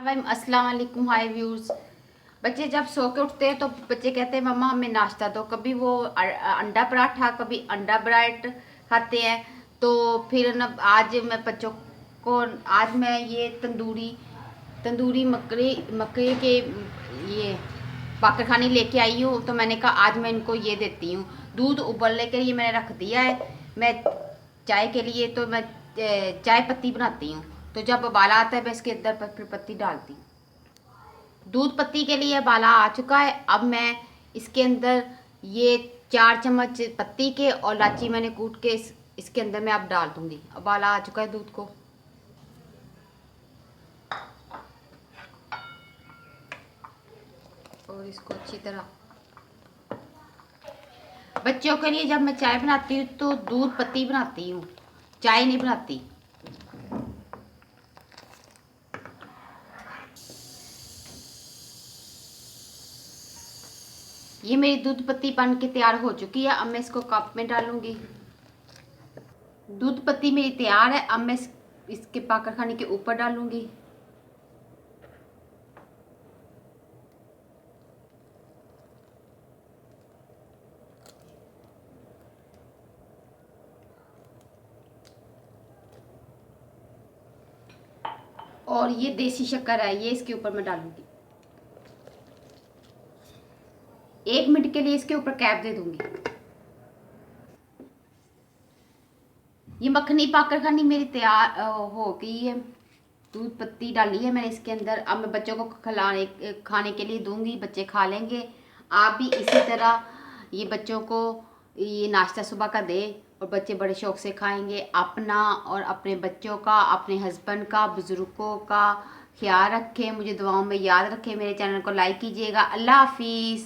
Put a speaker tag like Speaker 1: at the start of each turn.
Speaker 1: अस्सलाम वालेकुम, हाय व्यूज़। बच्चे जब सो के उठते हैं तो बच्चे कहते हैं मम्मा हमें नाश्ता दो। कभी वो अंडा पराठा, कभी अंडा ब्रेड खाते हैं। तो फिर न आज मैं बच्चों को आज मैं ये तंदूरी तंदूरी मकई मकई के ये बाकर खानी लेके आई हूँ। तो मैंने कहा आज मैं इनको ये देती हूँ। दूध उबलने के लिए मैंने रख दिया है। मैं चाय के लिए तो मैं चाय पत्ती बनाती हूँ। तो जब उबाला आता है मैं इसके अंदर फिर पत्ती डालती हूँ। दूध पत्ती के लिए उबाला आ चुका है। अब मैं इसके अंदर ये 4 चम्मच पत्ती के और इलायची मैंने कूट के इसके अंदर मैं अब डाल दूंगी। उबाला आ चुका है दूध को। और इसको अच्छी तरह बच्चों के लिए जब मैं चाय बनाती हूँ तो दूध पत्ती बनाती हूँ, चाय नहीं बनाती। ये मेरी दूध पत्ती बन के तैयार हो चुकी है। अब मैं इसको कप में डालूंगी। दूध पत्ती मेरी तैयार है। अब मैं इसके पाकर खाने के ऊपर डालूंगी। और ये देसी शक्कर है, ये इसके ऊपर मैं डालूंगी। 1 मिनट के लिए इसके ऊपर कैप दे दूंगी। ये मक्खनी पाकर खानी मेरी तैयार हो गई है। दूध पत्ती डाली है मैंने इसके अंदर। अब मैं बच्चों को खाने के लिए दूंगी, बच्चे खा लेंगे। आप भी इसी तरह ये बच्चों को ये नाश्ता सुबह का दे और बच्चे बड़े शौक से खाएंगे। अपना और अपने बच्चों का, अपने हस्बैंड का, बुजुर्गों का ख्याल रखें। मुझे दुआओं में याद रखें। मेरे चैनल को लाइक कीजिएगा। अल्लाह हाफिज़।